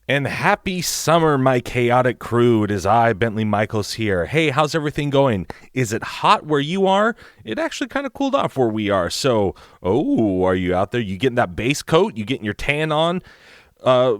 And happy summer, my chaotic crew. It is I, Bentley Michaels here. Hey, how's everything going? Is it hot where you are? It actually kind of cooled off where we are. So, are you out there? You getting that base coat? You getting your tan on?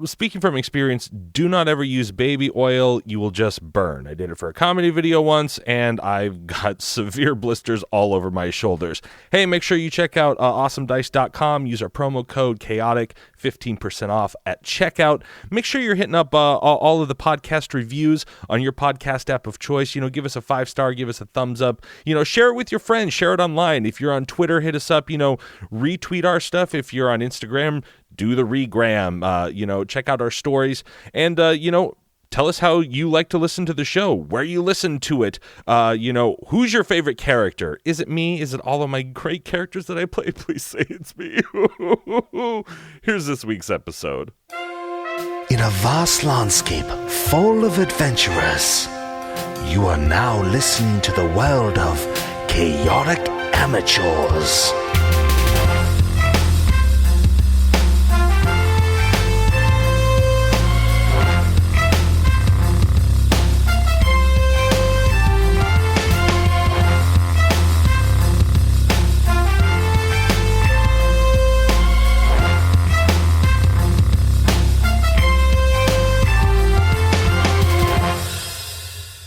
Speaking from experience, do not ever use baby oil. You will just burn. I did it for a comedy video once, and I've got severe blisters all over my shoulders. Hey, make sure you check out awesomedice.com. Use our promo code chaotic, 15% off at checkout. Make sure you're hitting up all of the podcast reviews on your podcast app of choice. Give us a 5-star, give us a thumbs up. Share it with your friends, share it online. If you're on Twitter, hit us up. Retweet our stuff. If you're on Instagram, do the regram, check out our stories, and, tell us how you like to listen to the show, where you listen to it, who's your favorite character? Is it me? Is it all of my great characters that I play? Please say it's me. Here's this week's episode. In a vast landscape full of adventurers, you are now listening to the world of chaotic amateurs.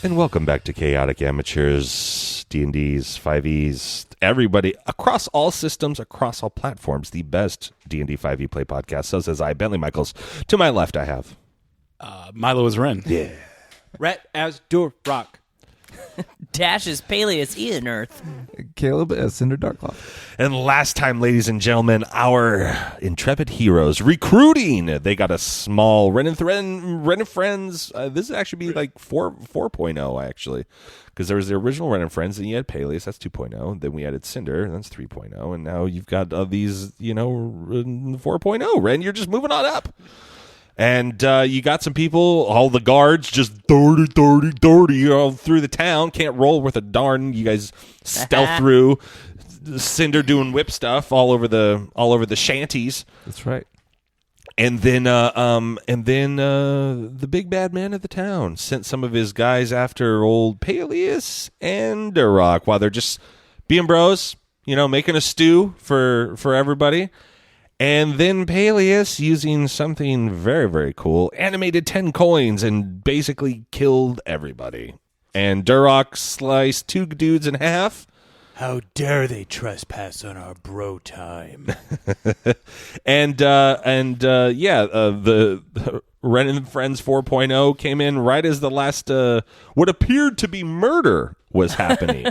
And welcome back to Chaotic Amateurs, D&Ds, 5es, everybody, across all systems, across all platforms, the best D&D 5e play podcast. So says I, Bentley Michaels. To my left, I have... Milo is Ren. Yeah. Rhett as Rock. Dash is Peleus Ian Earth. Caleb as Cinder Darklaw. And last time, ladies and gentlemen, our intrepid heroes recruiting. They got a small Ren and Friends. This would actually be like 4.0, actually. Because there was the original Ren and Friends, and you had Peleus, that's 2.0. Then we added Cinder, that's 3.0. And now you've got these, 4.0. Ren, you're just moving on up. And you got some people, all the guards, just dirty all through the town. Can't roll worth a darn. You guys stealth through. Cinder doing whip stuff all over the shanties. That's right. And then the big bad man of the town sent some of his guys after old Peleus and Durrock while they're just being bros, making a stew for everybody. And then Peleus, using something very, very cool, animated 10 coins and basically killed everybody. And Durrock sliced 2 dudes in half. How dare they trespass on our bro time? the Ren and Friends 4.0 came in right as the last what appeared to be murder was happening.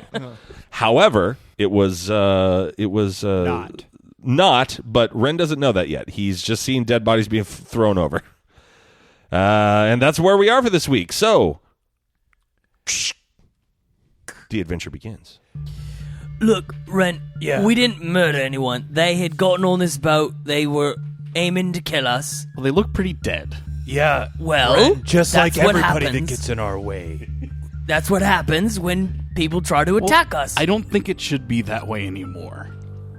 However, it was not, but Ren doesn't know that yet. He's just seeing dead bodies being thrown over. And that's where we are for this week. So, the adventure begins. Look, Ren, we didn't murder anyone. They had gotten on this boat. They were aiming to kill us. Well, they look pretty dead. Yeah. Well, Ren, just like that's what everybody that happens. gets in our way. That's what happens when people try to attack us. I don't think it should be that way anymore.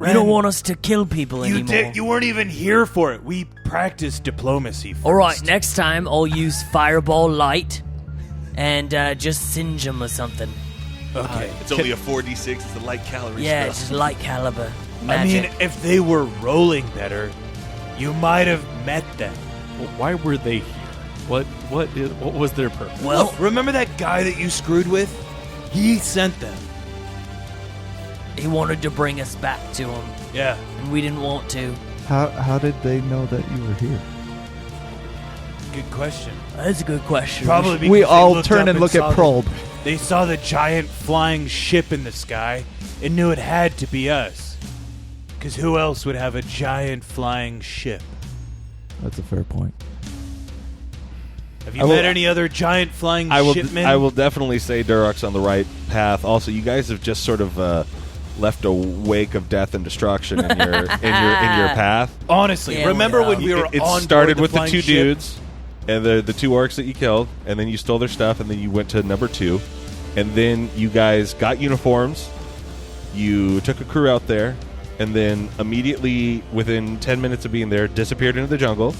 You don't want us to kill people anymore. You weren't even here for it. We practiced diplomacy first. All right, next time I'll use Fireball Light and just singe them or something. Okay. It's only a 4d6. It's the light calorie Yeah, it's just light caliber I magic. mean, if they were rolling better, you might have met them. Well, why were they here? What was their purpose? Well, Look, remember that guy that you screwed with? He sent them. he wanted to bring us back to him, Yeah. and we didn't want to. How did they know that you were here? Good question. That's a good question. Probably because We they all looked turn up and look saw at Probe. They saw the giant flying ship in the sky and knew it had to be us. Because who else would have a giant flying ship? That's a fair point. Have you met any other giant flying shipmen? I will definitely say Durrock's on the right path. Also, you guys have just sort of left a wake of death and destruction in your path. Honestly, Yeah, remember we when we were It on started board with the flying 2 ship? dudes and the 2 orcs that you killed, and then you stole their stuff, and then you went to number 2, and then you guys got uniforms. You took a crew out there, and then immediately, within 10 minutes of being there, disappeared into the jungle.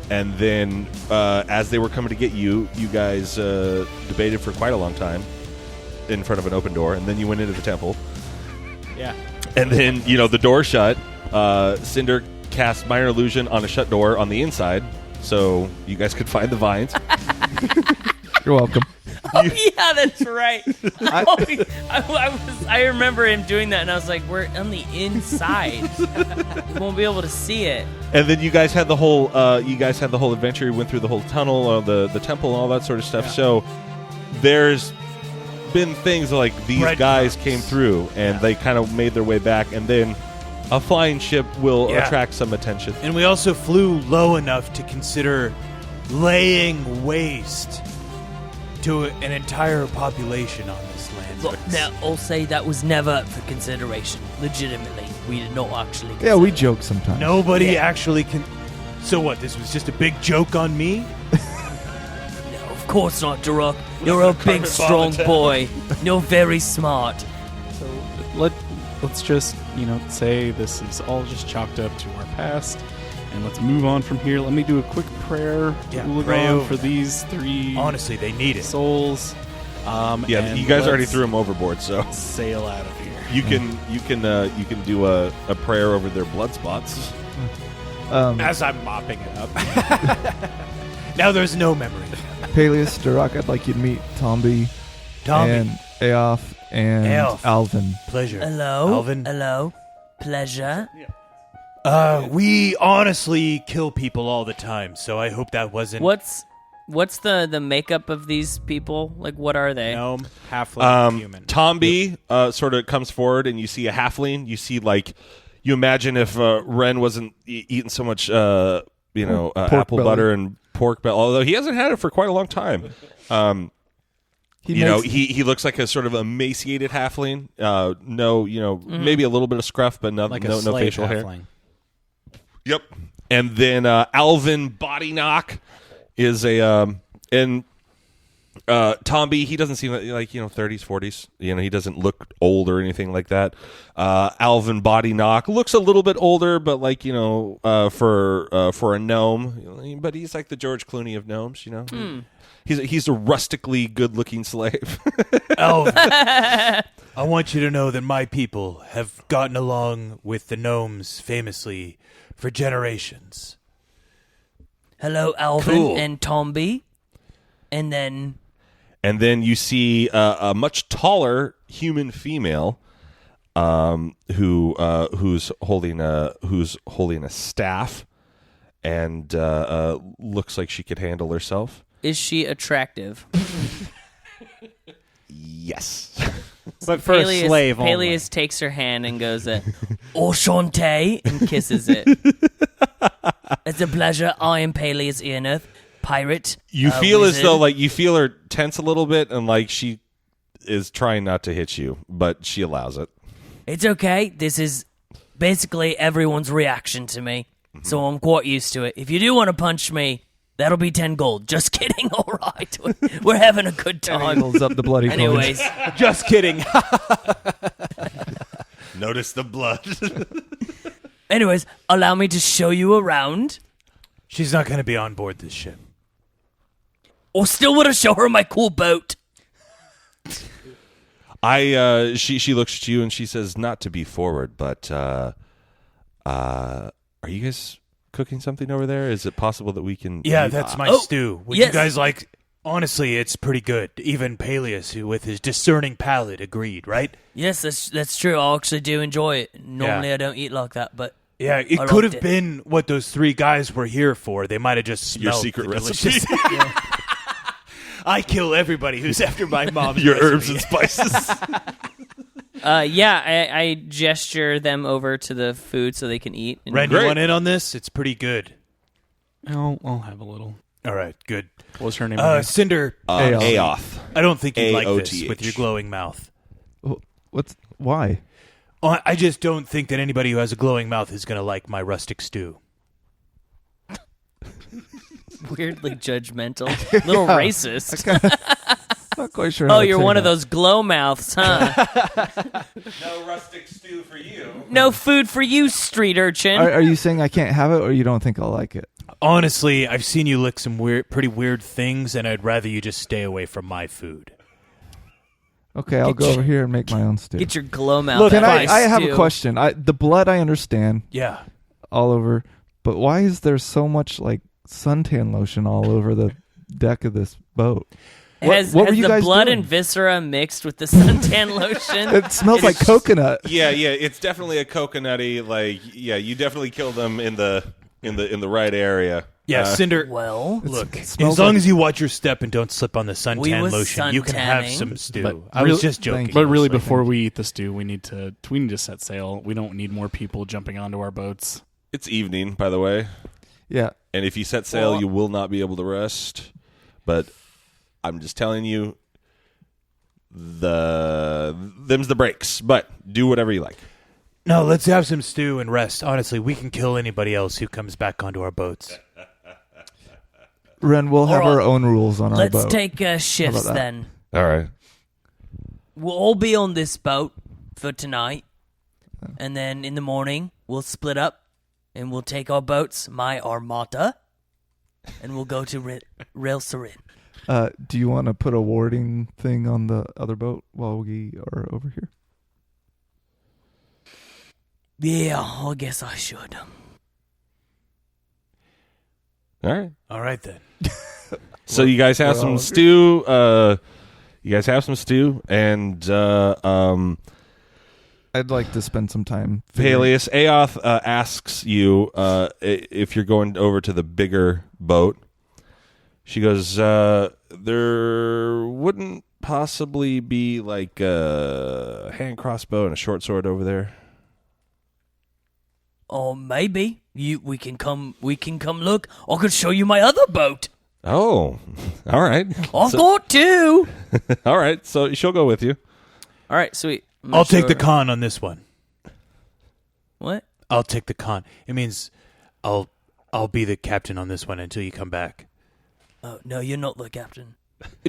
And then as they were coming to get you, you guys debated for quite a long time in front of an open door, and then you went into the temple. Yeah. And then, the door shut. Cinder cast Minor Illusion on a shut door on the inside, so you guys could find the vines. You're welcome. Oh, yeah, that's right. I remember him doing that, and I was like, we're on the inside. We won't be able to see it. And then you guys had the whole adventure. You went through the whole tunnel, the temple, and all that sort of stuff. Yeah. So there's been things like these guys came through, and they kind of made their way back, and then a flying ship will attract some attention. And we also flew low enough to consider laying waste to an entire population on this land. Look, now, I'll say that was never for consideration. Legitimately, we did not actually consider. Yeah, we joke sometimes. Nobody actually can. So what? This was just a big joke on me? No, of course not, Daruk. You're a big, strong boy. You're very smart. So let's just say this is all just chalked up to our past. And let's move on from here. Let me do a quick prayer. Pray over for these 3. Honestly, they need it. Souls. You guys already threw them overboard, so sail out of here. You can do a prayer over their blood spots. As I'm mopping it up. Now there's no memory. Peleus, Daruk, I'd like you to meet Tomby. And Aoth and Alvin. Pleasure. Hello. Alvin. Hello. Pleasure. Yeah. We honestly kill people all the time, so I hope that wasn't... What's the makeup of these people? Like, what are they? Gnome, halfling, human. Tomby sort of comes forward, and you see a halfling. You see, you imagine if Ren wasn't eating so much, apple butter and pork belly, although he hasn't had it for quite a long time. He looks like a sort of emaciated halfling. Maybe a little bit of scruff, but no facial hair. Yep. And then Alvin Body Knock is Tomby, he doesn't seem like 30s, 40s. He doesn't look old or anything like that. Alvin Body Knock looks a little bit older, but for a gnome, but he's like the George Clooney of gnomes, He's a rustically good-looking slave. Alvin, I want you to know that my people have gotten along with the gnomes famously for generations. Hello, Alvin and Tomby. And then you see a much taller human female who's holding a staff and looks like she could handle herself. Is she attractive? Yes. But for a slave only. Peleus takes her hand and goes, Enchanté, and kisses it. It's a pleasure. I am Peleus Ianeth, pirate. You feel wizard. as though you feel her tense a little bit, and she is trying not to hit you, but she allows it. It's okay. This is basically everyone's reaction to me, so I'm quite used to it. If you do want to punch me, that'll be 10 gold. Just kidding. All right, we're having a good time. Holds up the bloody Anyways, just kidding. Notice the blood. Anyways, allow me to show you around. She's not going to be on board this ship. Or still want to show her my cool boat. She looks at you and she says, not to be forward, but are you guys cooking something over there? Is it possible that we can... Yeah, that's my stew. Would you guys like... Honestly, it's pretty good. Even Peleus, who with his discerning palate, agreed, right? Yes, that's true. I actually do enjoy it. Normally I don't eat like that, but... Yeah, it could have been what those 3 guys were here for. They might have just smelled your secret recipe. I kill everybody who's after my mom's your recipe. herbs and spices. I gesture them over to the food so they can eat. Ren, you want in on this? It's pretty good. I'll have a little. All right, good. What was her name? Cinder. Aoth. I don't think you'd like AOTH. this with your glowing mouth. Why? I just don't think that anybody who has a glowing mouth is going to like my rustic stew. Weirdly judgmental. A little racist. Not quite sure. Oh, you're one of those glow mouths, huh? No rustic stew for you. No food for you, street urchin. Are you saying I can't have it, or you don't think I'll like it? Honestly, I've seen you lick some pretty weird things, and I'd rather you just stay away from my food. Okay, I'll go over here and make my own stew. Get your glow mouth. Look, out I of have a stew. question. The blood I understand. Yeah. All over, but why is there so much like suntan lotion all over the deck of this boat? Has were you the guys blood doing? and viscera mixed with the suntan lotion? It smells like coconut. Yeah, it's definitely a coconutty. Like, yeah, you definitely killed them in the right area. Yeah, Cinder. Well, Look, it as smells long like- as you watch your step and don't slip on the We suntan was lotion, you can have suntanning. some stew. But I was really- just joking. Thank But really, honestly. before we eat the stew, we need to set sail. We don't need more people jumping onto our boats. It's evening, by the way, Yeah, and if you set sail, Well- you will not be able to rest. But I'm just telling you, them's the breaks. But do whatever you like. No, let's have some stew and rest. Honestly, we can kill anybody else who comes back onto our boats. Ren, we'll have All right. our own rules on our let's boat. take shifts that? then. All right. We'll all be on this boat for tonight, and then in the morning we'll split up, and we'll take our boats, my armada, and we'll go to Rail Serin. Do you want to put a warding thing on the other boat while we are over here? Yeah, I guess I should. All right. All right, then. So you guys have we're some all stew. You guys have some stew, and I'd like to spend some time. figuring- Peleus Aoth asks you if you're going over to the bigger boat. She goes, there wouldn't possibly be like a hand crossbow and a short sword over there. Or maybe we can come look. I could show you my other boat. Oh, all right. I've got two. All right, so she'll go with you. All right, sweet. I'm gonna I'll take show the her- con on this one. What? I'll take the con. It means I'll be the captain on this one until you come back. Oh no, you're not the captain.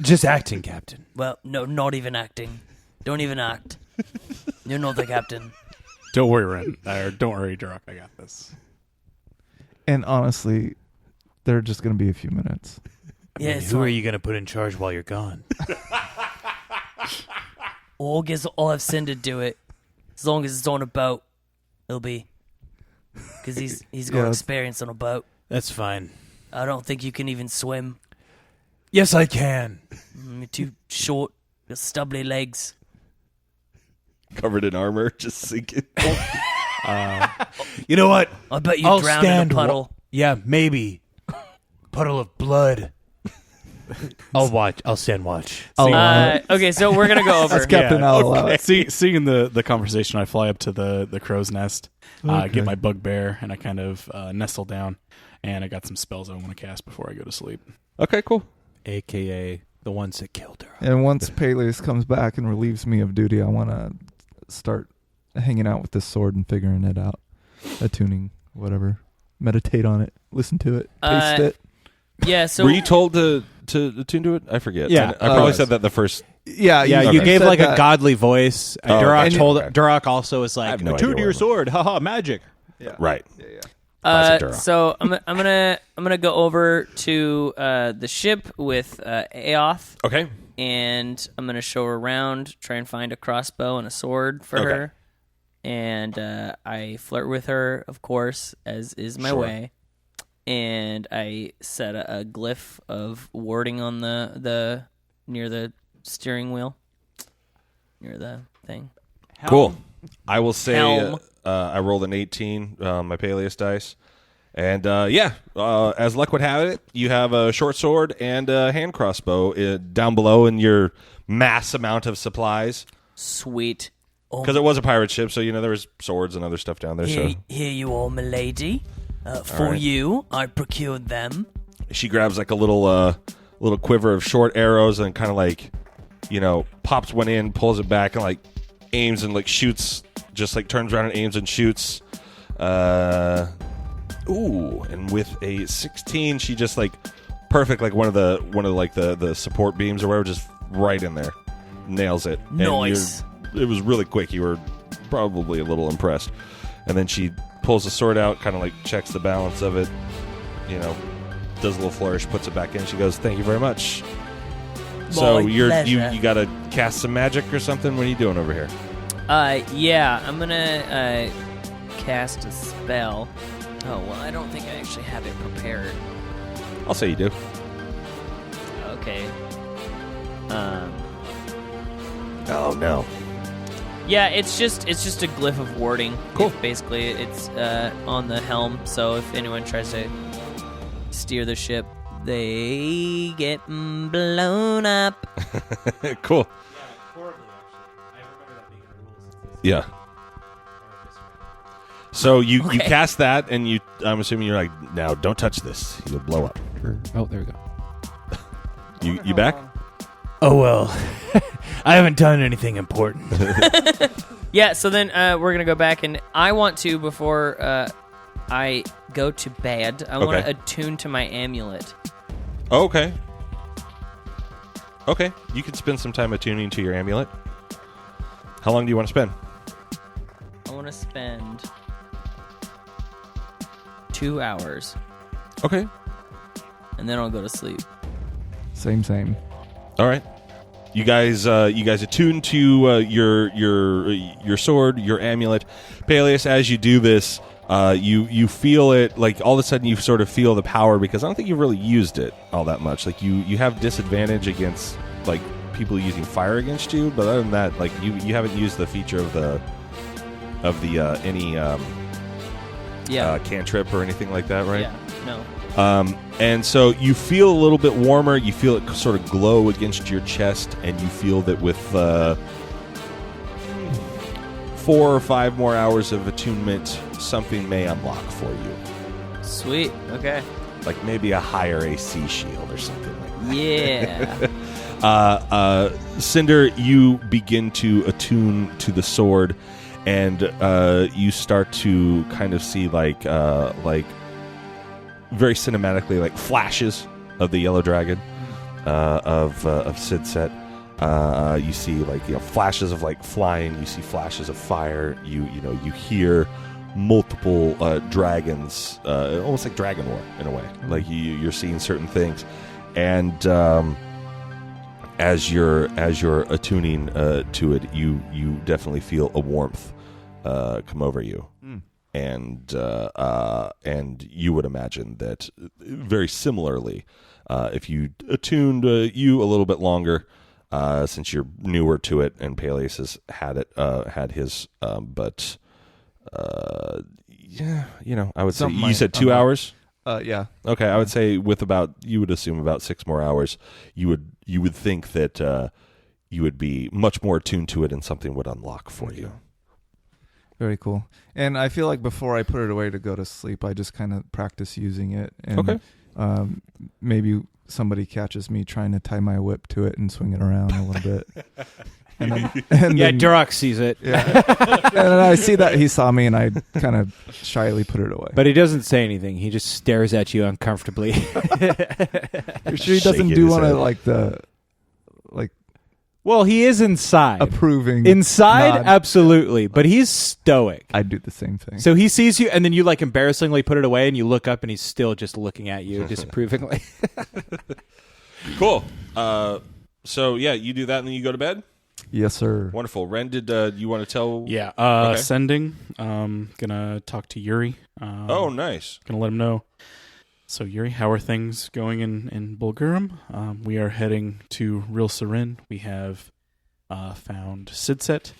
Just acting captain. Well, no, not even acting. Don't even act. You're not the captain. Don't worry, Ren. Or don't worry, Duroc. I got this. And honestly, they're just going to be a few minutes. Yeah, And it's who are fine. you going to put in charge while you're gone? Or I guess I'll have Cinder do it. As long as it's on a boat, it'll be. Because he's got Yeah. experience on a boat. That's fine. I don't think you can even swim. Yes, I can. You're too short. Got stubbly legs. Covered in armor, just sinking. You know what? I bet you I'll drowned in stand a puddle. Yeah, maybe. Puddle of blood. I'll watch. I'll stand watch. Okay, so we're going to go over. That's Captain Yeah, I'll allow it. Seeing the conversation, I fly up to the crow's nest, Okay. get my bugbear, and I kind of nestle down. And I got some spells I want to cast before I go to sleep. Okay, cool. AKA the ones that killed her. And once Peleus comes back and relieves me of duty, I want to start hanging out with this sword and figuring it out. Attuning, whatever. Meditate on it. Listen to it. Taste it. Yeah, so Were you told to attune to it? I forget. Yeah. I probably Oh. said that the first. Yeah, Yeah, Okay. you gave said like that. a godly voice. Oh, Duroc and you- told okay. Duroc also is I like, have no attune idea to your what it sword, haha, magic. Right. Classic Duroc. so I'm gonna go over to the ship with Aoth, Okay. and I'm gonna show her around, try and find a crossbow and a sword for Okay. her, and I flirt with her, of course, as is my Sure. way, and I set a glyph of warding on the near the steering wheel, near the thing. Cool. I will say Helm. I rolled an 18, my Peleus dice. And as luck would have it, you have a short sword and a hand crossbow down below in your mass amount of supplies. Sweet. Oh, Because it was a pirate ship, so there was swords and other stuff down there. here, So here you are, milady. For right. you, I procured them. she grabs like a little quiver of short arrows and kind of like, pops one in, pulls it back, and like aims and like shoots. Just like turns around and aims and shoots. And with a 16, she just like perfect, like one of the support beams or whatever, just right in there, nails it. And Nice. it was really quick. You were probably a little impressed. And then she pulls the sword out, kind of like checks the balance of it, does a little flourish, puts it back in. She goes, "Thank you very much." So you gotta cast some magic or something. What are you doing over here? Yeah, I'm gonna cast a spell. Oh well, I don't think I actually have it prepared. I'll say you do. Okay. Oh no. Yeah, it's just a glyph of warding. Cool. Basically, it's on the helm. So if anyone tries to steer the ship, they get blown up. Cool. Yeah. So you cast that, and I'm assuming you're like, now don't touch this. You'll blow up. Oh, there we go. You back? Oh, well. I haven't done anything important. Yeah, so then we're going to go back, and I want to, before I go to bed, I want to attune to my amulet. Okay. Okay, you can spend some time attuning to your amulet. How long do you want to spend? I want to spend 2 hours. Okay. And then I'll go to sleep. Same. All right. You guys attune to your sword, your amulet. Peleus, as you do this, you feel it, like all of a sudden you sort of feel the power, because I don't think you've really used it all that much. Like you have disadvantage against like people using fire against you, but other than that, like you haven't used the feature of any cantrip or anything like that, right? Yeah, no. And so you feel a little bit warmer. You feel it sort of glow against your chest, and you feel that with 4 or 5 more hours of attunement, something may unlock for you. Sweet. Okay. Like maybe a higher AC shield or something like that. Yeah. Cinder, you begin to attune to the sword, and you start to kind of see like very cinematically, like flashes of the yellow dragon of Sidset. You see like flashes of like flying. You see flashes of fire. You hear multiple dragons, almost like Dragon War in a way. Like you're seeing certain things, and as you're attuning to it, you definitely feel a warmth come over you. And you would imagine that very similarly, if you attuned you a little bit longer, since you're newer to it, and Peleus has had his, but I would say you said 2 hours. Yeah. Okay, I would say you would assume about 6 more hours. You would think that you would be much more attuned to it, and something would unlock for you. Very cool. And I feel like before I put it away to go to sleep, I just kind of practice using it. And maybe somebody catches me trying to tie my whip to it and swing it around a little bit. And then Duroc sees it. Yeah. And then I see that he saw me, and I kind of shyly put it away. But he doesn't say anything. He just stares at you uncomfortably. You're sure he doesn't do one of Well, he is inside. approving Inside, nod? absolutely. But he's stoic. I do the same thing. So he sees you, and then you like embarrassingly put it away, and you look up, and he's still just looking at you disapprovingly. Cool. So yeah, you do that, and then you go to bed. Yes, sir. Wonderful. Ren, did you want to tell? Yeah. Okay. Sending. Gonna talk to Yuri. Oh, nice. Gonna let him know. So Yuri, how are things going in Bulgurum? We are heading to Real Sarin. We have found Sidset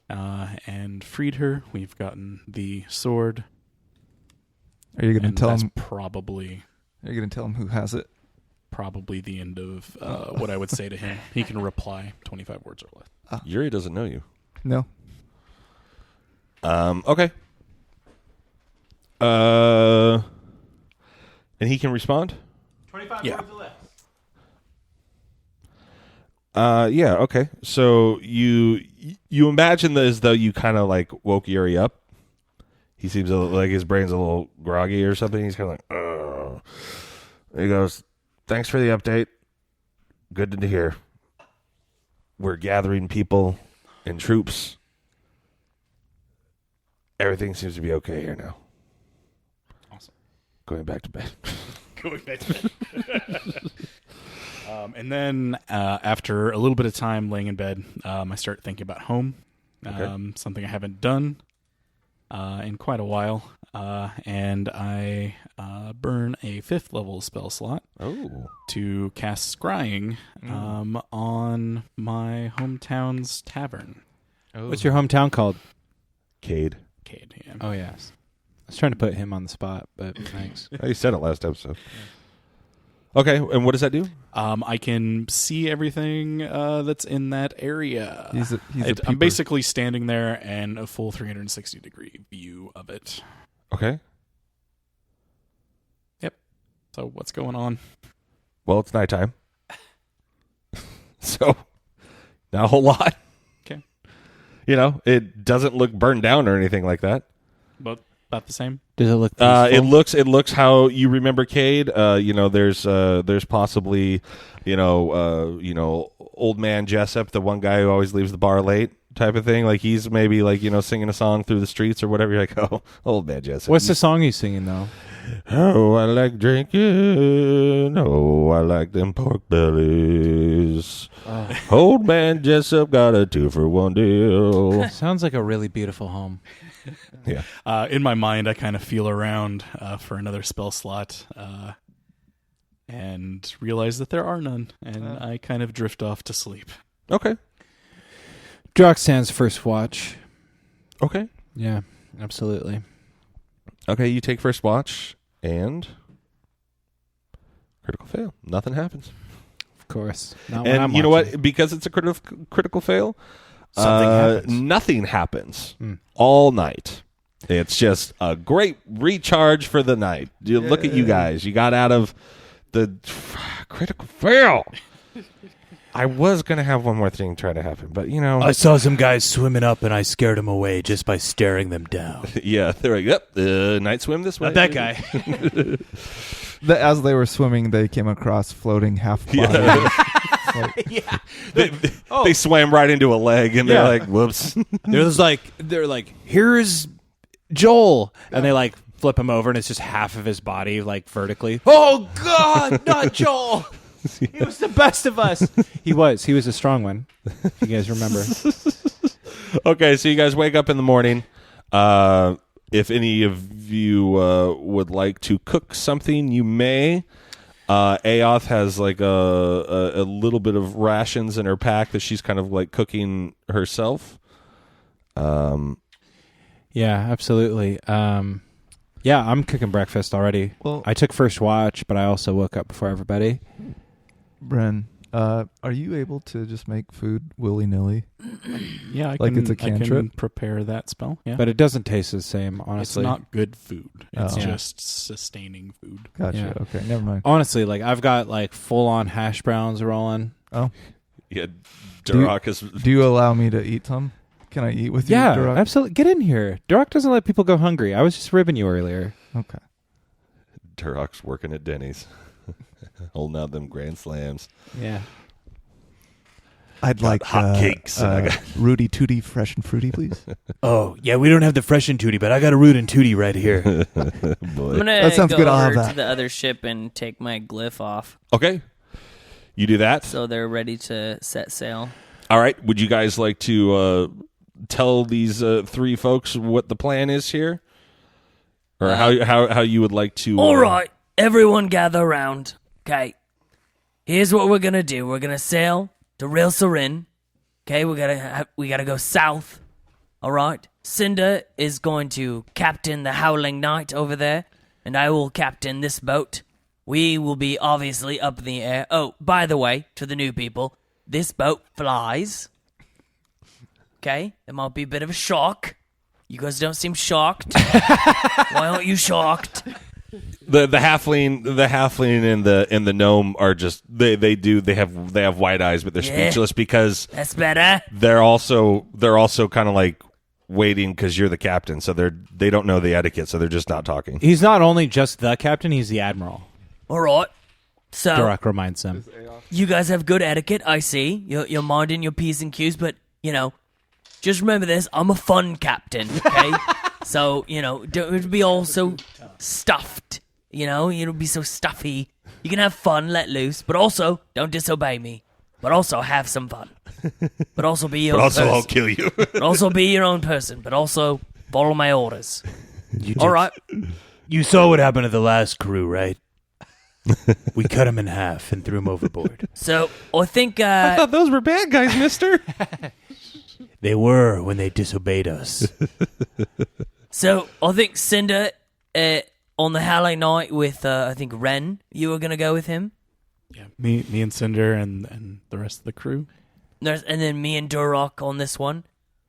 and freed her. We've gotten the sword. Are you going to tell him? Probably. Are you going to tell him who has it? Probably the end of what I would say to him. He can reply 25 words or less. Yuri doesn't know you. No. Okay. And he can respond? 25 Yeah. words or less. Yeah, okay. So you imagine that as though you kind of like woke Yuri up. He seems like his brain's a little groggy or something. He's kind of like, ugh. He goes, "Thanks for the update. Good to hear. We're gathering people and troops. Everything seems to be okay here now." Awesome. Going back to bed. Going back to bed. And then after a little bit of time laying in bed, I start thinking about home, something I haven't done in quite a while. And I burn a 5th level spell slot to cast Scrying on my hometown's tavern. What's your hometown called? Cade. Yeah. Oh, yes. I was trying to put him on the spot, but thanks. Oh, you said it last episode. Okay, and what does that do? I can see everything that's in that area. I'm I'm basically standing there and a full 360-degree view of it. Okay. Yep. So what's going on? Well, it's nighttime. So, not a whole lot. Okay. It doesn't look burned down or anything like that. But about the same? Does it look peaceful? It looks how you remember Cade. There's possibly, old man Jessup, the one guy who always leaves the bar late type of thing. Like he's maybe singing a song through the streets or whatever. You're like, oh, old man Jessup. What's the song he's singing, though? Oh, I like drinking. Oh, I like them pork bellies. Old man Jessup got a 2-for-1 deal. Sounds like a really beautiful home. Yeah. In my mind, I kind of feel around for another spell slot and realize that there are none, and I kind of drift off to sleep. Okay. Droxtan's first watch. Okay. Yeah, absolutely. Okay, you take first watch, and critical fail. Nothing happens. Of course. Not when And I'm you know watching. what? Because it's a critical fail, Something happens. nothing happens all night. It's just a great recharge for the night. You look at you guys. You got out of the critical fail. I was going to have one more thing try to happen, but I saw some guys swimming up, and I scared them away just by staring them down. Yeah, they're like, yep, night swim this way. Not that guy. As they were swimming, they came across floating half body. They swam right into a leg, and they're like, whoops. They're like, here's Joel, and they flip him over, and it's just half of his body vertically. Oh God, not Joel! He was the best of us. He was a strong one. If you guys remember. Okay, so you guys wake up in the morning. If any of you would like to cook something, you may. Aoth has a little bit of rations in her pack that she's kind of cooking herself. Yeah, absolutely. Yeah, I'm cooking breakfast already. Well, I took first watch, but I also woke up before everybody. Bren, are you able to just make food willy-nilly? Yeah, I It's a I cantrip? can prepare that spell. Yeah, But it doesn't taste the same, honestly. it's not good food. It's Oh. just sustaining food. Gotcha. Yeah. Okay, never mind. Honestly, I've got full-on hash browns rolling. Oh, Yeah, Duroc is... do you allow me to eat some? Can I eat with you, Yeah, Duroc? absolutely. Get in here. Duroc doesn't let people go hungry. I was just ribbing you earlier. Okay. Duroc's working at Denny's. Holding out them grand slams. Yeah. I'd like hot cakes, and I got- Rudy Tooty fresh and fruity, please. Oh, yeah, we don't have the fresh and tooty, but I got a root and tooty right here. Boy. I'm gonna That sounds go good, I'll have over that. to the other ship and take my glyph off, Okay, you do that. so they're ready to set sail. All right, would you guys like to tell these 3 folks what the plan is here? Or how you would like to... All right, everyone gather around. Okay, here's what we're gonna do. We're gonna sail to Real Serin. Okay, we gotta go south. All right, Cinder is going to captain the Howling Knight over there, and I will captain this boat. We will be obviously up in the air. Oh, by the way, to the new people, this boat flies. Okay, it might be a bit of a shock. You guys don't seem shocked. Why aren't you shocked? The halfling and the gnome are just they have wide eyes, but they're Yeah. speechless because That's better. they're also kind of waiting because you're the captain, so they don't know the etiquette, so they're just not talking. He's not only just the captain, he's the admiral. All right. So Duroc reminds them. you guys have good etiquette, I see. You're minding your P's and Q's, but, just remember this. I'm a fun captain, okay? So, don't be all so stuffed. It'll be so stuffy. You can have fun, let loose, but also don't disobey me. But also have some fun. But also be your own person. But also I'll kill you. But also be your own person. But also follow my orders. All right. You saw what happened to the last crew, right? We cut him in half and threw him overboard. So, I think... I thought those were bad guys, mister. They were when they disobeyed us. So, I think Cinder, on the Howling night with, I think, Ren, you were going to go with him? Yeah, me and Cinder and the rest of the crew. And then me and Durok on this one.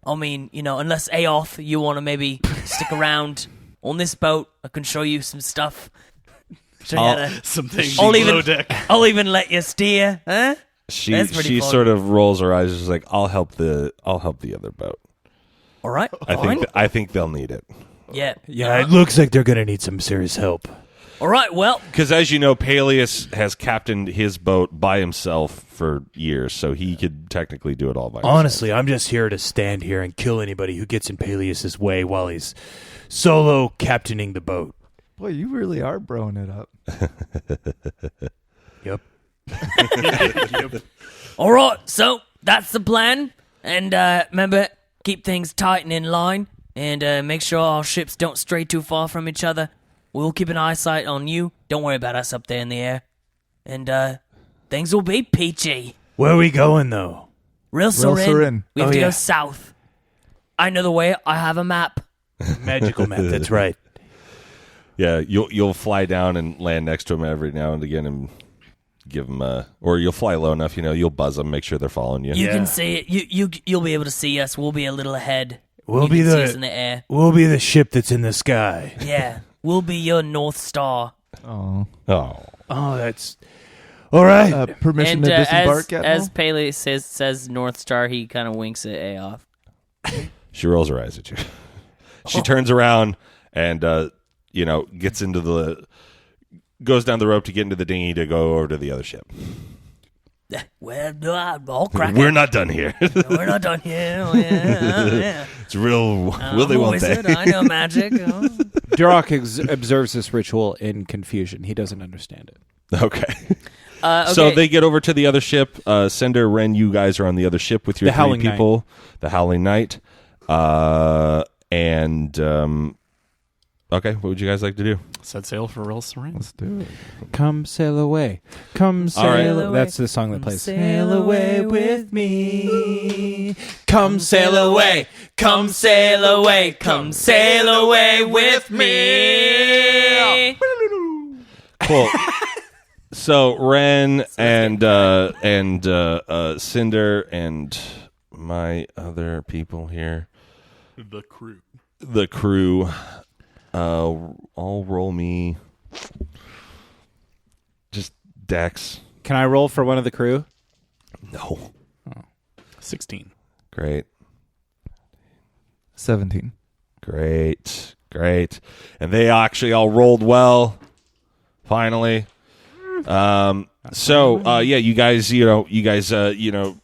I mean, unless Aoth, you want to maybe stick around on this boat, I can show you some stuff. Some things below deck. I'll even let you steer. Huh? She sort of rolls her eyes. She's like, I'll help the other boat. All right. I think they'll need it. Yeah. Yeah, it looks like they're going to need some serious help. All right, well... Because as you know, Peleus has captained his boat by himself for years, so he could technically do it all by himself. Honestly, I'm just here to stand here and kill anybody who gets in Peleus' way while he's solo captaining the boat. Boy, you really are broing it up. Yep. All right, so that's the plan. And remember, keep things tight and in line, and make sure our ships don't stray too far from each other. We'll keep an eyesight on you. Don't worry about us up there in the air. And things will be peachy. Where are we going, though? Real Serin. We have to yeah. go south. I know the way. I have a map. Magical map, that's right. Yeah, you'll fly down and land next to him every now and again and give them or you'll fly low enough, you'll buzz them, make sure they're following you. You can see it. You'll be able to see us. We'll be a little ahead. We'll be the in the air. We'll be the ship that's in the sky. Yeah, we'll be your North Star. Oh, that's all right. Permission to disembark, as Pele says North Star, he kind of winks at Aoth. She rolls her eyes at you. She turns around and goes down the rope to get into the dinghy to go over to the other ship. Well, I'll crack We're not done here. We're not done here. Oh, yeah. It's real. Will they? Won't they? I know magic. Durok observes this ritual in confusion. He doesn't understand it. Okay. So they get over to the other ship. Cinder, Ren, you guys are on the other ship with your three people. The Howling Knight. Okay, what would you guys like to do? Set sail for Real Serin. Let's do it. Come sail away. Come sail away. That's the song that plays. Sail away with me. Come sail away. Come sail away. Come sail away with me. Cool. So Ren and Cinder and my other people here. The crew. I'll roll me just Dex. Can I roll for one of the crew? No. 16. Great. 17. Great. And they actually all rolled well. Finally. You guys,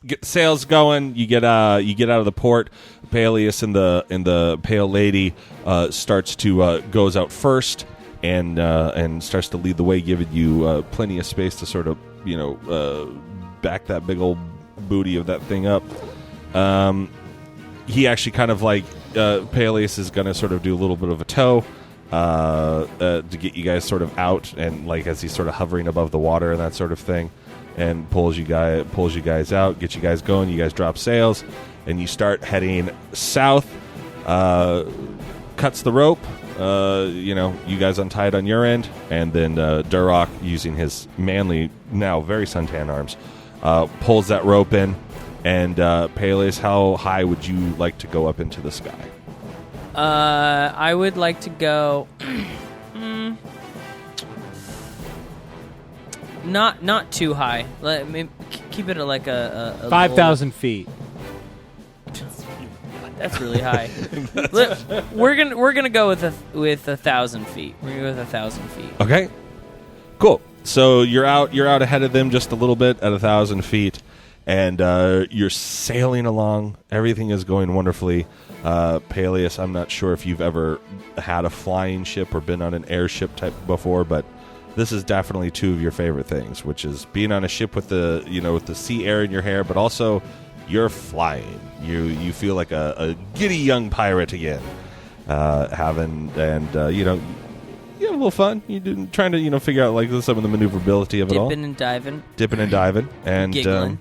get sails going. You get out of the port. Peleus and the Pale Lady goes out first and starts to lead the way, giving you plenty of space to sort of back that big old booty of that thing up. He actually kind of Peleus is going to sort of do a little bit of a tow to get you guys sort of out, and as he's sort of hovering above the water and that sort of thing, and pulls you guys out, gets you guys going. You guys drop sails and you start heading south. Cuts the rope. You guys untied on your end, and then Durok, using his manly, now very suntan arms, pulls that rope in. And Peleus, how high would you like to go up into the sky? I would like to go not too high. Let me keep it at a 5,000 feet. That's really high. We're gonna go with 1,000 feet. We're gonna go with 1,000 feet. Okay, cool. So you're out ahead of them just a little bit at 1,000 feet, and you're sailing along. Everything is going wonderfully. Peleus, I'm not sure if you've ever had a flying ship or been on an airship type before, but this is definitely two of your favorite things, which is being on a ship with the with the sea air in your hair, but also you're flying. You feel like a giddy young pirate again. You have a little fun. You're trying to figure out like some of the maneuverability of it all. Dipping and diving, and giggling.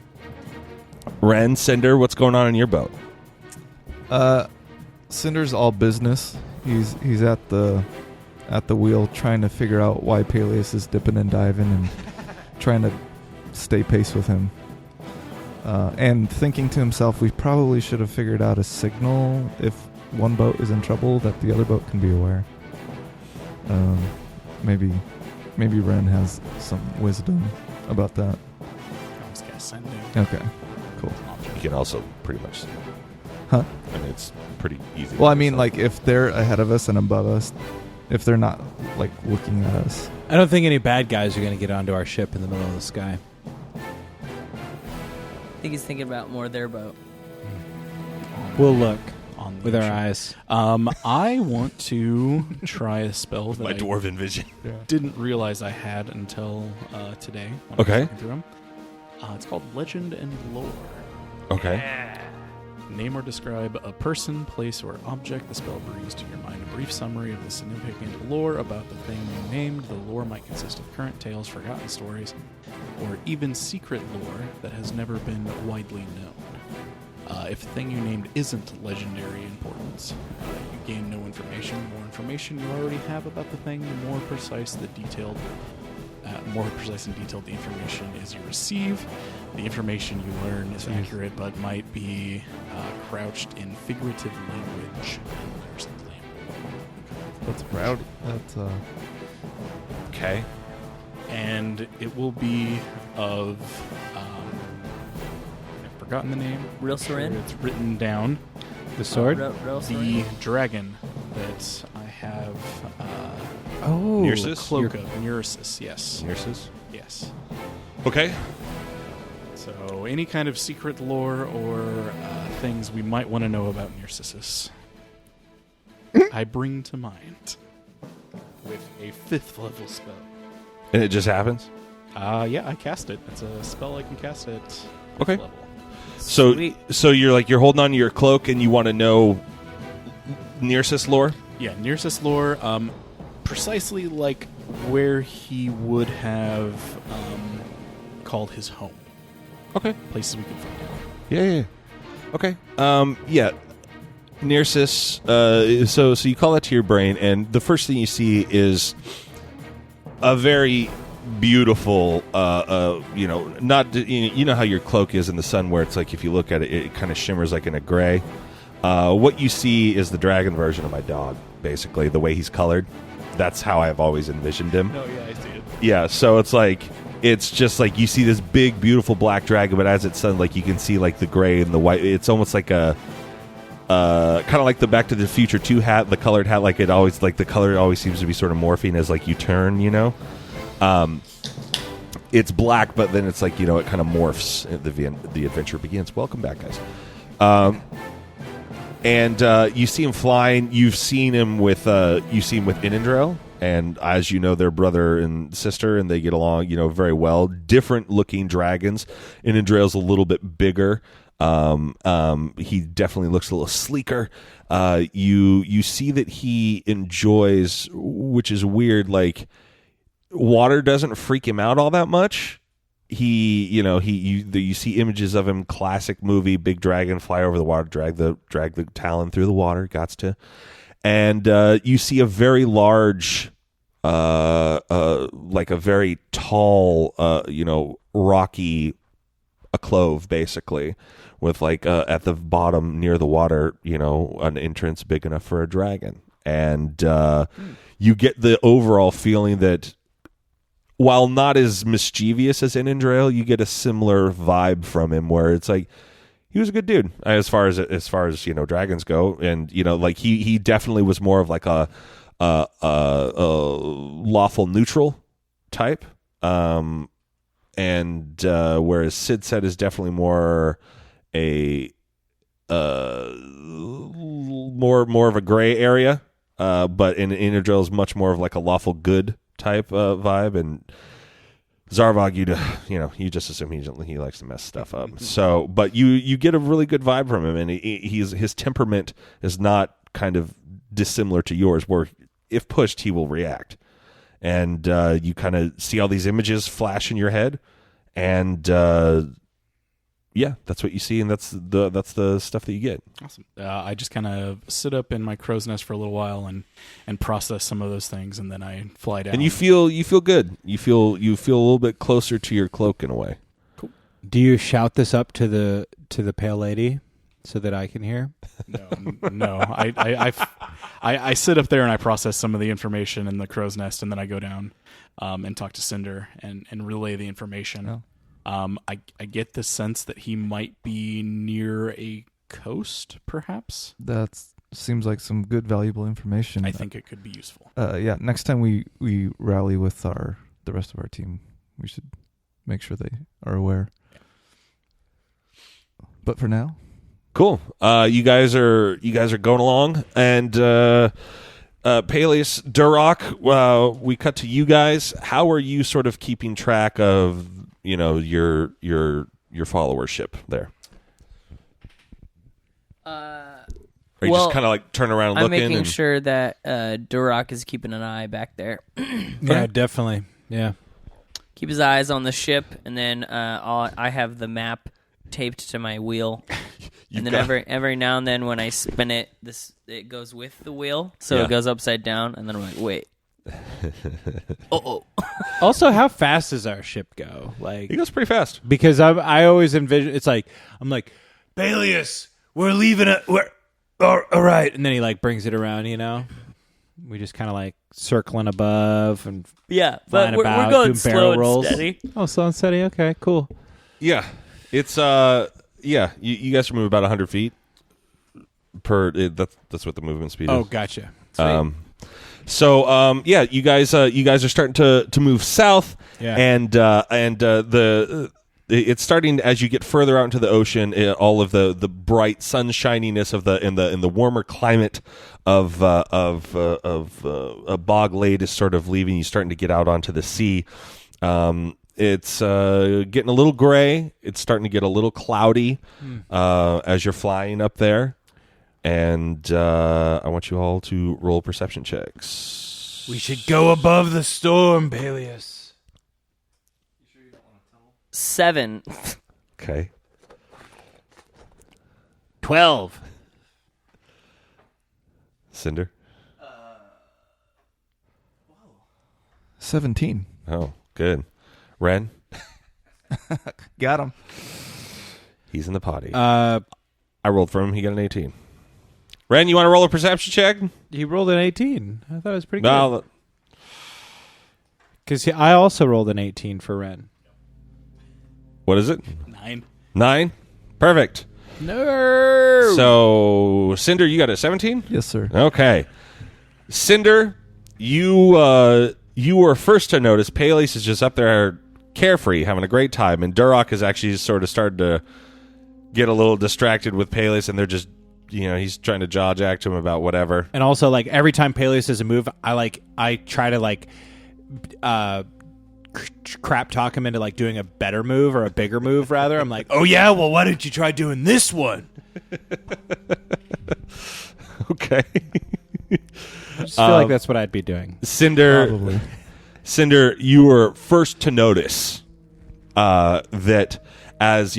Ren, Cinder, what's going on in your boat? Cinder's all business. He's at the wheel trying to figure out why Peleus is dipping and diving and trying to stay pace with him. And thinking to himself, we probably should have figured out a signal if one boat is in trouble that the other boat can be aware. Maybe Ren has some wisdom about that. I was guessing. Okay, cool. You can also pretty much. Huh? I mean, it's pretty easy. Well, I mean, like if they're ahead of us and above us, if they're not like looking at us. I don't think any bad guys are going to get onto our ship in the middle of the sky. I think he's thinking about more their boat. We'll look On the with our ocean. eyes. I want to try a spell that my I dwarven vision. didn't realize I had until today. when I was Okay. looking through 'em. It's called Legend and Lore. Okay. Name or describe a person, place, or object. The spell brings to your mind a brief summary of the significant lore about the thing you named. The lore might consist of current tales, forgotten stories, or even secret lore that has never been widely known. If the thing you named isn't legendary importance, you gain no information. The more information you already have about the thing, the more precise and detailed the information is you receive. The information you learn is accurate, but might be crouched in figurative language. That's rowdy. That's Okay. And it will be of I've forgotten the name. Real I'm sure Seren? it's written down. The sword? Real The dragon that I have Oh. Nearsis? cloak of Neursis, yes. Nurses. Yes. Okay. So any kind of secret lore or things we might want to know about Neursis, I bring to mind with a 5th level spell. And it just happens? Yeah, I cast it. It's a spell I can cast at 5th Okay. level. So you're holding on to your cloak and you want to know Nearsis lore? Yeah, Nearsis lore, precisely like where he would have called his home. Okay. Places we can find him. Yeah. Okay. Yeah. Nearsis. So you call that to your brain, and the first thing you see is a very beautiful. Not you know how your cloak is in the sun, where it's like if you look at it, it kind of shimmers like in a gray. What you see is the dragon version of my dog, basically the way he's colored. That's how I've always envisioned him. Oh, yeah, I see it. Yeah, so it's just like you see this big, beautiful black dragon, but as it's sun, like you can see like the gray and the white. It's almost like a kind of like the Back to the Future 2 hat, the colored hat. Like it always, like the color always seems to be sort of morphing as like you turn. It's black, but then it's like it kind of morphs. The adventure begins. Welcome back, guys. And you see him flying. You've seen him with Inandrel, and as you know, they're brother and sister, and they get along, very well. Different looking dragons. Inandrel's a little bit bigger. He definitely looks a little sleeker. You see that he enjoys, which is weird. Like water doesn't freak him out all that much. You see images of him, classic movie, big dragon fly over the water, drag the talon through the water, gots to, and you see a very large, like a very tall, rocky, a clove basically, with like at the bottom near the water, an entrance big enough for a dragon, and you get the overall feeling that, while not as mischievous as Inandrel, you get a similar vibe from him, where it's like he was a good dude as far as dragons go, and like he definitely was more of like a lawful neutral type, whereas Sid said is definitely more a more of a gray area, but in Inner is much more of like a lawful good type vibe, and Zarvog, you just assume he likes to mess stuff up. So, but you get a really good vibe from him, and his temperament is not kind of dissimilar to yours, where if pushed he will react, and you kind of see all these images flash in your head, and yeah, that's what you see, and that's the stuff that you get. Awesome. I just kind of sit up in my crow's nest for a little while and process some of those things, and then I fly down. And you feel good. You feel a little bit closer to your cloak in a way. Cool. Do you shout this up to the pale lady so that I can hear? No. I sit up there and I process some of the information in the crow's nest, and then I go down and talk to Cinder and relay the information. Oh. I get the sense that he might be near a coast, perhaps. That seems like some good, valuable information. I think it could be useful. Yeah, next time we rally with the rest of our team, we should make sure they are aware. Yeah. But for now, cool. You guys are going along, and Peleus, Duroc, we cut to you guys. How are you sort of keeping track of your followership there? Or you just kind of like turn around and I'm looking? making sure that Duroc is keeping an eye back there. Yeah, definitely. Yeah. Keep his eyes on the ship, and then I have the map taped to my wheel. And then every now and then when I spin it, it goes with the wheel, so Yeah. it goes upside down, and then I'm like, wait. Also, how fast does our ship go? Like, He goes pretty fast. because I always envision it's like I'm like, Peleus, we're leaving it. We're all right, and then he like brings it around. We just kind of like circling above and Yeah, flying but we're about, going doing slow barrel and rolls. steady. Oh, slow and steady. Okay, cool. Yeah. It's you guys are moving about 100 feet per. That's what the movement speed is. Oh, gotcha. Sweet. You guys are starting to move south, Yeah. and it's starting as you get further out into the ocean. All of the bright sunshininess of in the warmer climate of a bog lade is sort of leaving. You starting to get out onto the sea. It's getting a little gray. It's starting to get a little cloudy as you're flying up there. And I want you all to roll perception checks. We should go above the storm, Peleus. 7. Okay. 12. Cinder? 17. Oh, good. Ren? Got him. He's in the potty. Uh, I rolled for him. He got an 18. Ren, you want to roll a perception check? he rolled an 18. I thought it was pretty good. No. Because I also rolled an 18 for Ren. What is it? 9. 9? Perfect. No. So, Cinder, you got a 17? Yes, sir. Okay. Cinder, you were first to notice. Peleus is just up there carefree, having a great time, and Duroc has actually sort of started to get a little distracted with Peleus, and they're just, he's trying to jaw jack to him about whatever. And also, like, every time Peleus does a move, I try to, like, crap talk him into, like, doing a better move or a bigger move, rather. I'm like, oh, yeah? Well, why don't you try doing this one? Okay. I just feel like that's what I'd be doing. Cinder, Probably. Cinder, you were first to notice that as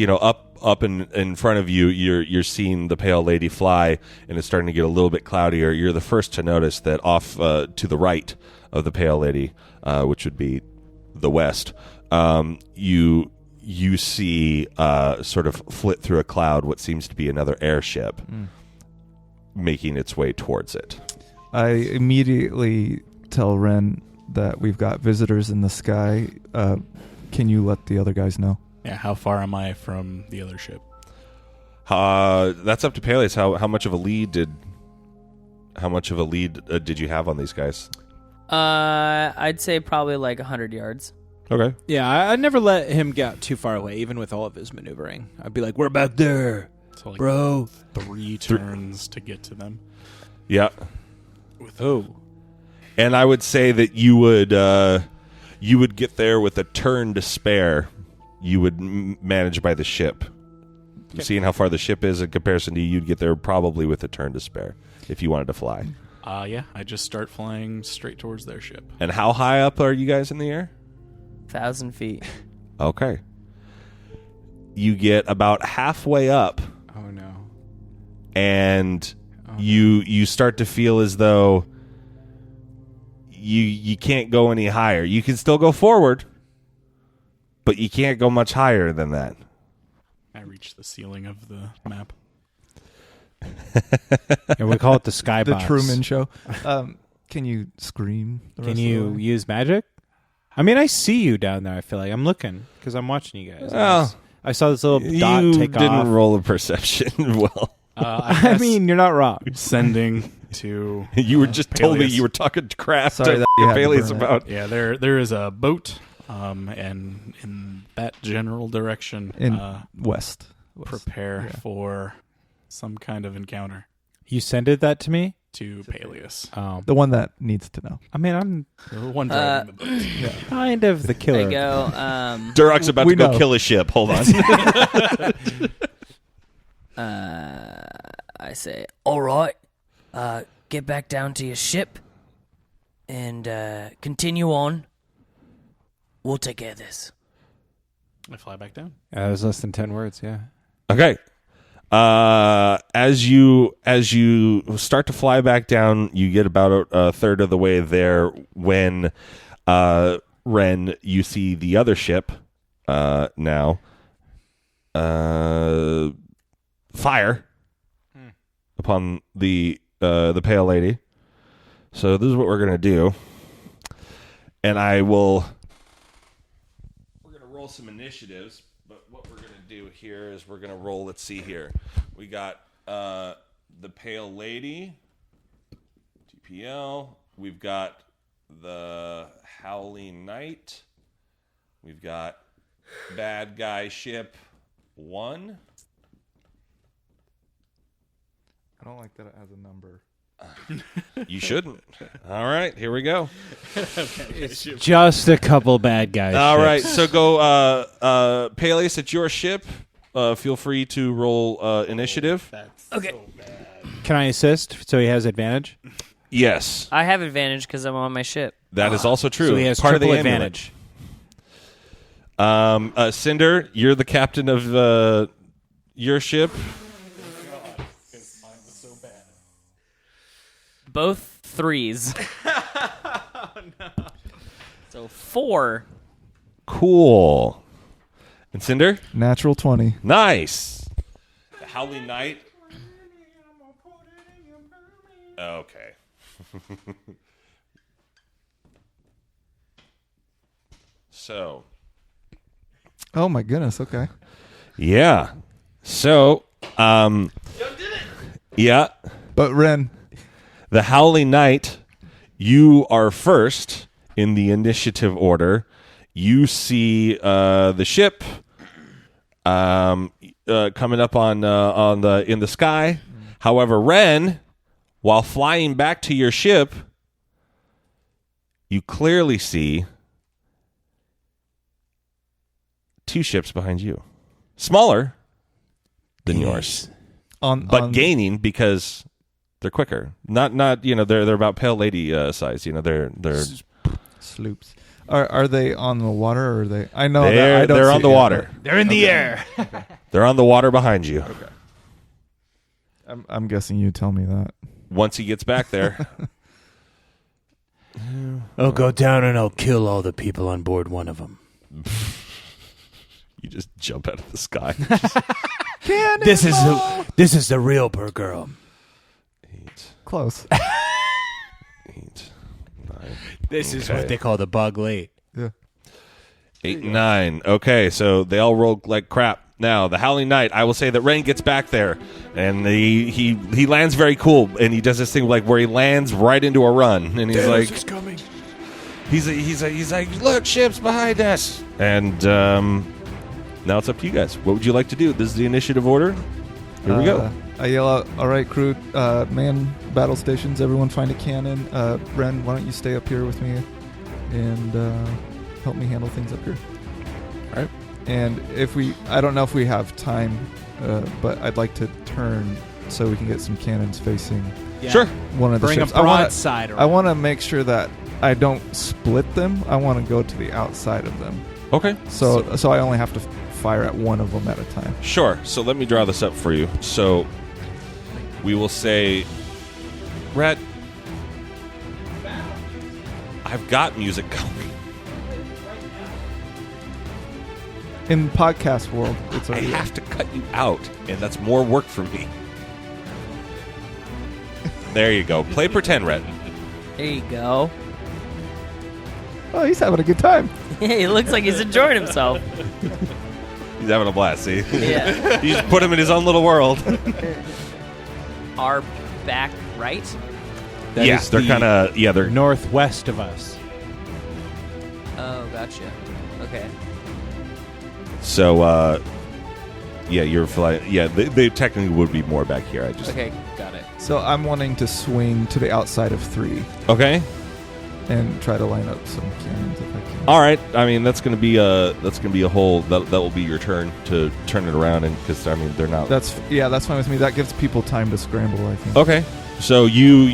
up in front of you, you're seeing the pale lady fly, and it's starting to get a little bit cloudier. You're the first to notice that off to the right of the pale lady, which would be the west, you see sort of flit through a cloud what seems to be another airship making its way towards it. I immediately tell Ren that we've got visitors in the sky. Can you let the other guys know? Yeah, how far am I from the other ship? That's up to Peleus. How much of a lead did you have on these guys? I'd say probably like 100 yards. Okay. Yeah, I'd never let him get too far away, even with all of his maneuvering. I'd be like, "We're back there, So like bro." 3 turns to get to them. Yeah. Oh, And I would say that you would get there with a turn to spare. You would manage by the ship. Seeing how far the ship is in comparison to you, you'd get there probably with a turn to spare if you wanted to fly. Yeah, I just start flying straight towards their ship. And how high up are you guys in the air? 1,000 feet. Okay. You get about halfway up, oh no. and you start to feel as though you can't go any higher. You can still go forward, but you can't go much higher than that. I reach the ceiling of the map. And we call it the skybox. The Truman Show. Can you scream? Can you use magic? I mean, I see you down there. I feel like I'm looking because I'm watching you guys. Well, I saw this little dot you take didn't off. roll a perception well. I mean, you're not wrong. Sending to... You were just told me Peleus. you were talking crap Sorry to that you had to Peleus burn it. about. Yeah, there is a boat, and in that general direction, In west. prepare for some kind of encounter You sended that to me. to Peleus. The one that needs to know. I mean, I'm The one driving the boat. kind of the There killer. you go. Durok's about We to go know. kill a ship. Hold on. I say, all right, get back down to your ship and continue on. We'll take care of this. I fly back down. That was less than 10 words. Yeah. Okay. As you start to fly back down, you get about a third of the way there when Ren, you see the other ship now fire upon the pale lady. So this is what we're gonna do, and we're gonna roll some initiatives. But what we're gonna do here is we're gonna roll. Let's see here. We got the pale lady, TPL. We've got the Howling Knight. We've got bad guy ship 1. I don't like that it has a number. You shouldn't. All right, here we go. Just a couple bad guys. All right, so go, Peleus, it's your ship. Feel free to roll initiative. Okay. Can I assist so he has advantage? Yes, I have advantage because I'm on my ship. that is also true. So he has Part of the triple amulet. advantage. Cinder, you're the captain of your ship. Both 3s. So 4. Cool. And Cinder? Natural 20. Nice. The Howling Knight. Okay. So, Oh my goodness. Okay. yeah. So, yeah. But Ren, The Howling Knight, you are first in the initiative order. You see the ship coming up in the sky. However, Ren, while flying back to your ship, you clearly see 2 ships behind you, smaller than yours, but gaining because they're quicker. Not they're about pale lady size. They're sloops. Are they on the water or are they? I know they're on the water. They're in the air. They're on the water behind you. Okay. I'm guessing you tell me that. Once he gets back there, I'll go down and I'll kill all the people on board one of them. you just jump out of the sky. This is the real girl. 8, Close. 8, 9. This is Okay. what they call the bug late. Yeah. 8 and 9. Okay, so they all roll like crap. Now, the Howling Knight, I will say that Ren gets back there, and he lands very cool, and he does this thing like where he lands right into a run, and he's like, he's like, look, ships behind us. And now it's up to you guys. What would you like to do? This is the initiative order. Here we go. I yell out, all right, crew, man battle stations, everyone find a cannon. Ren, why don't you stay up here with me and help me handle things up here. All right. And I don't know if we have time, but I'd like to turn so we can get some cannons facing Sure. one of the Bring ships. a broadside around. I want to make sure that I don't split them. I want to go to the outside of them. Okay. So I only have to fire at one of them at a time. Sure. So let me draw this up for you. So we will say, Rhett, I've got music going. In podcast world, it's I already have to cut you out, and that's more work for me. There you go. Play pretend, Rhett. There you go. Oh, he's having a good time. He looks like he's enjoying himself. He's having a blast, see? Yeah. You just put him in his own little world. Our back right? That yeah, is they're the kind of, they're northwest of us. Oh, gotcha. Okay. So, you're flying. Yeah, they technically would be more back here. Okay, got it. So I'm wanting to swing to the outside of 3 Okay. and try to line up some cannons if I can. All right. I mean, that's gonna be a whole. That will be your turn to turn it around, and because I mean they're not. That's fine with me. That gives people time to scramble, I think. Okay. So you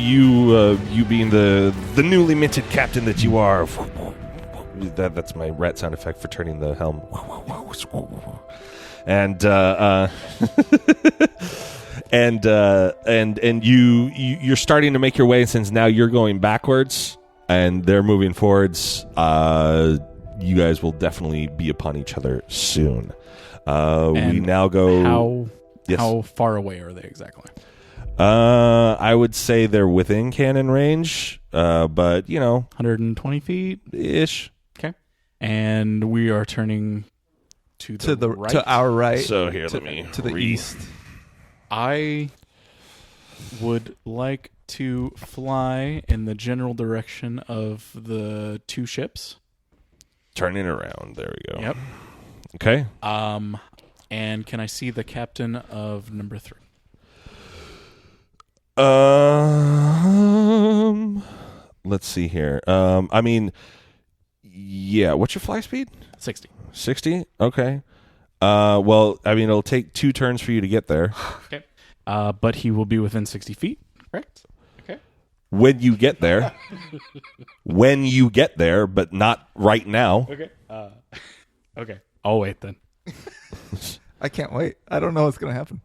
being the newly minted captain that you are. That's my rat sound effect for turning the helm. And and you're starting to make your way, since now you're going backwards and they're moving forwards. You guys will definitely be upon each other soon. We now go. How far away are they exactly? I would say they're within cannon range, but 120 feet ish. Okay. And we are turning to the right. To our right. So here, let me to the read. east. I would like to fly in the general direction of the 2 ships. Turning around. There we go. Yep. Okay. And can I see the captain of number 3? Let's see here. I mean, yeah. What's your fly speed? 60. 60. Okay. Well, I mean, it'll take 2 turns for you to get there. Okay. But he will be within 60 feet, correct? Okay. When you get there. When you get there, but not right now. Okay. Okay. I'll wait then. I can't wait. I don't know what's going to happen.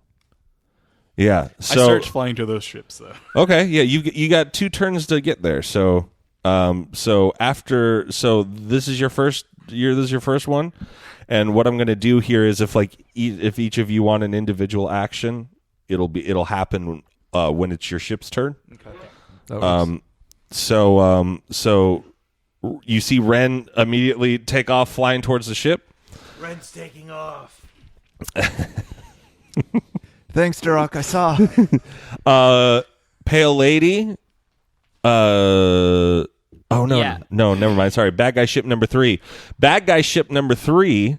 Yeah. So I search flying to those ships, though. Okay. Yeah. You got 2 turns to get there. So this is your first year. This is your first one. And what I'm going to do here is if each of you want an individual action, it'll happen when it's your ship's turn. Okay. So you see Ren immediately take off flying towards the ship. Ren's taking off. Thanks, Duroc. I saw. Pale Lady. Oh no, Yeah. no, never mind. Sorry, bad guy ship number 3. Bad guy ship number 3.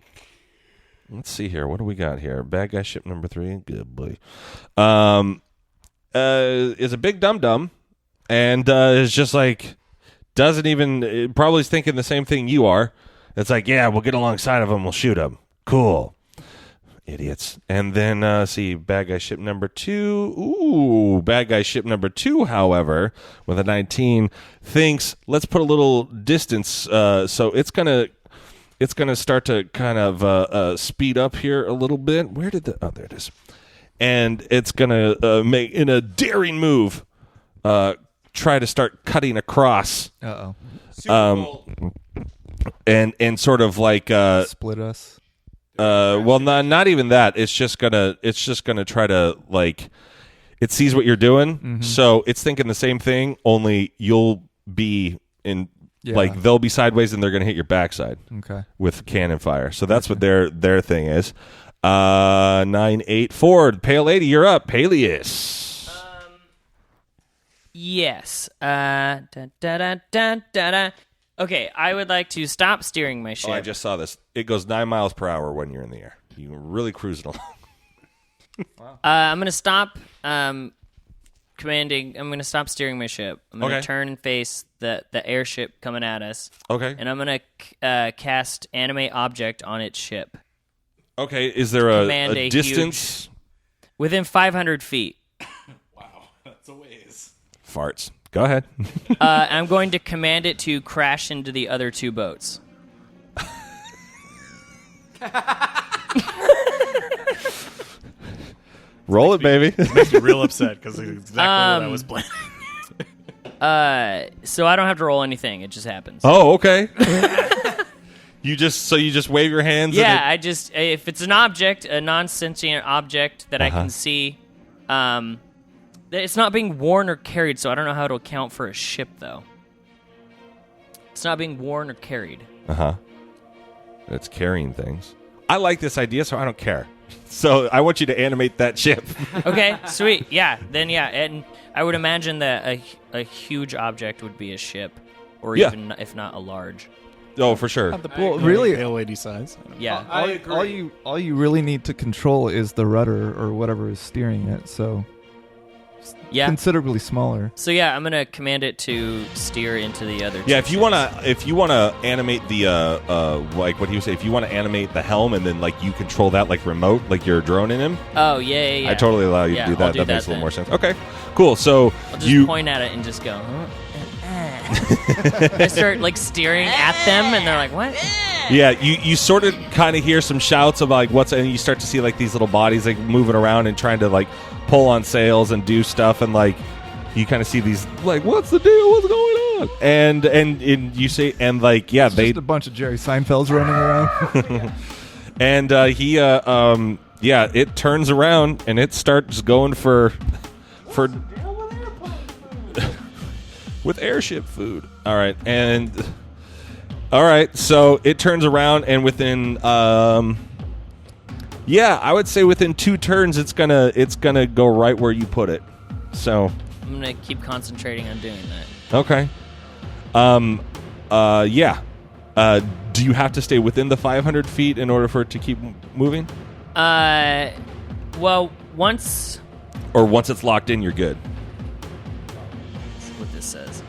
Let's see here. What do we got here? Bad guy ship number 3. Good boy. Is a big dum dum, and is just like doesn't even probably is thinking the same thing you are. It's like, yeah, we'll get alongside of him. We'll shoot him. Cool. Idiots. And then, see, bad guy ship number 2. Ooh, bad guy ship number 2, however, with a 19, thinks, let's put a little distance. So it's gonna start to kind of speed up here a little bit. Where did oh, there it is. And it's gonna make, in a daring move, try to start cutting across. Uh-oh. And sort of like Split us. well, not even that. It's just gonna try to, like, it sees what you're doing, so it's thinking the same thing. Only you'll be in, like, they'll be sideways and they're gonna hit your backside. Okay. With cannon fire. So that's what their thing is. 9-8 forward. Pale Lady, you're up. Peleus. Yes. Da, da, da, da, da, da. Okay, I would like to stop steering my ship. Oh, I just saw this. It goes 9 miles per hour when you're in the air. You're really cruising along. I'm gonna stop commanding. I'm gonna stop steering my ship. I'm gonna turn and face the airship coming at us. Okay. And I'm gonna cast animate object on its ship. Okay. Is there a distance? Within 500 feet. Wow, that's a ways. Farts. Go ahead. I'm going to command it to crash into the other 2 boats. Roll it, baby. It makes me real upset because it's exactly what I was planning. So I don't have to roll anything. It just happens. Oh, okay. You just wave your hands. Yeah, if it's an object, a non-sentient object that I can see, it's not being worn or carried, so I don't know how to account for a ship, though. It's not being worn or carried. It's carrying things. I like this idea, so I don't care. So I want you to animate that ship. Okay, sweet. Yeah, then yeah, and I would imagine that a huge object would be a ship, or even if not a large. Oh, for sure. Well, really, Pale lady size. Yeah, all you really need to control is the rudder or whatever is steering it. So yeah, considerably smaller. So yeah, I'm gonna command it to steer into the other. Yeah, if you wanna animate the like what do you say? If you wanna animate the helm and then like you control that like remote, like you're droning him. Oh yeah. I totally allow you to do that. I'll do that makes a little then. more sense. Okay, cool. So I'll just point at it and just go. I start like steering at them, and they're like, "What?" Yeah, you sort of kind of hear some shouts of like and you start to see like these little bodies like moving around and trying to like pull on sails and do stuff, and like you kind of see these like, what's the deal? What's going on? And you say and like it's just a bunch of Jerry Seinfelds running around. And it turns around and it starts going for with airship food. All right, so it turns around and within I would say within 2 turns it's gonna go right where you put it. So I'm gonna keep concentrating on doing that. okay. Do you have to stay within the 500 feet in order for it to keep moving? Well, once it's locked in, you're good. That's what this says.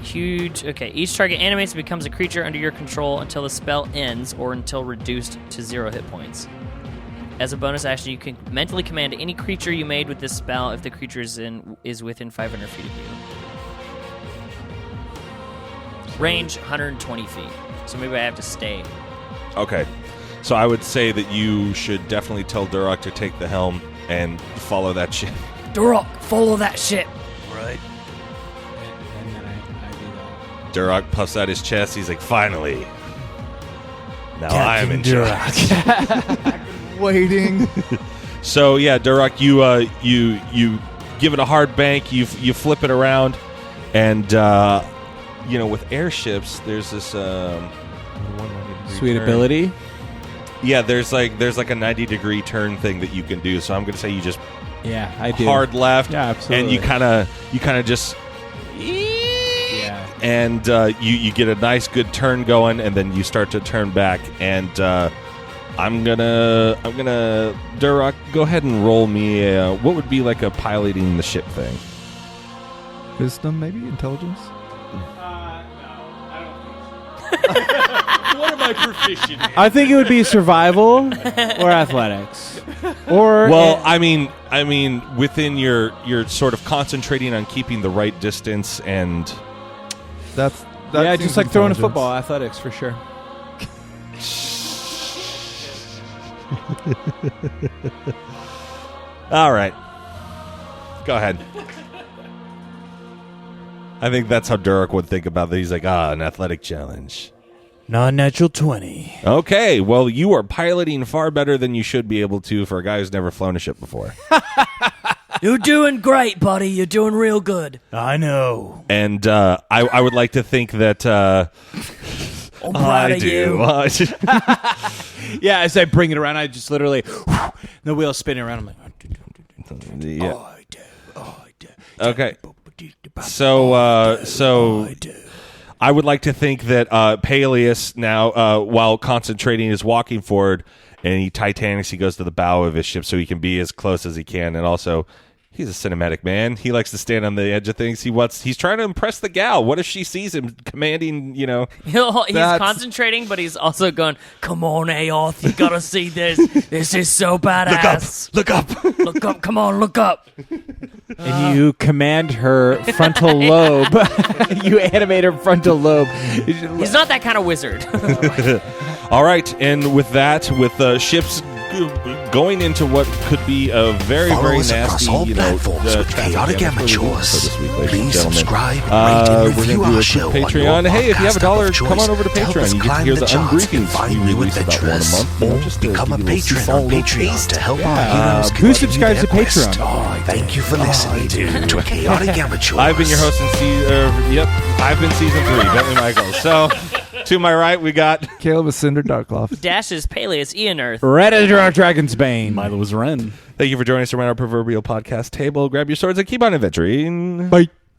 Huge. Okay, each target animates and becomes a creature under your control until the spell ends or until reduced to 0 hit points. As a bonus action, you can mentally command any creature you made with this spell if the creature is within 500 feet of you. Range 120 feet. So maybe I have to stay. Okay. So I would say that you should definitely tell Duroc to take the helm and follow that ship. Duroc, follow that ship. And then I do that. Duroc puffs out his chest. He's like, finally. Now I'm in charge. Waiting. So yeah, Duroc, you give it a hard bank. You flip it around, and with airships, there's this Sweet ability. Yeah, there's like a 90-degree turn thing that you can do. So I'm going to say you just I do. hard left, Yeah, absolutely. and you kind of just and you get a nice good turn going, and then you start to turn back, and I'm gonna Duroc, go ahead and roll me what would be like a piloting the ship thing. Wisdom, maybe intelligence. What am I proficient in? I think it would be survival or athletics. Or I mean within your sort of concentrating on keeping the right distance, and that just seems like throwing a intelligence. football, athletics for sure. all right, go ahead. I think that's how Duroc would think about that. He's like, an athletic challenge. Non-natural 20. Okay, well, you are piloting far better than you should be able to for a guy who's never flown a ship before. You're doing great, buddy. You're doing real good. I know. And I would like to think that I'm proud of you. Yeah, as I bring it around, I just literally the wheel's spinning around. I'm like, yeah. I do. Okay. So I would like to think that Peleus now, while concentrating, is walking forward, and he Titanics. He goes to the bow of his ship so he can be as close as he can, and also. He's a cinematic man. He likes to stand on the edge of things. He's trying to impress the gal. What if she sees him commanding, He's concentrating, but he's also going, come on, Aoth, you gotta see this. This is so badass. Look up. Look up, come on, look up. And you command her frontal lobe. You animate her frontal lobe. He's not that kind of wizard. All right, and with that, with ships going into what could be a very, Follow very us across nasty, all platforms with Chaotic Amateurs. Please subscribe, rate, and review our show on your Patreon. Hey, if you have $1, podcast come on over to to help us Patreon. You get to climb hear the the charts and unbriefings. find We new release about one a adventurers. month. Or Just to become a give you little patron small on little Patreon taste. to help our heroes Who continue subscribes their to quest. Patreon? Thank you for listening to Chaotic Amateurs. I've been your host in I've been season 3, Bentley Michaels. So, to my right, we got Caleb is Cinder Darkloff. Dash is Peleus, Ian Earth. Red Editor Dragon's Bane. Milo was Ren. Thank you for joining us around our proverbial podcast table. Grab your swords and keep on adventuring. Bye.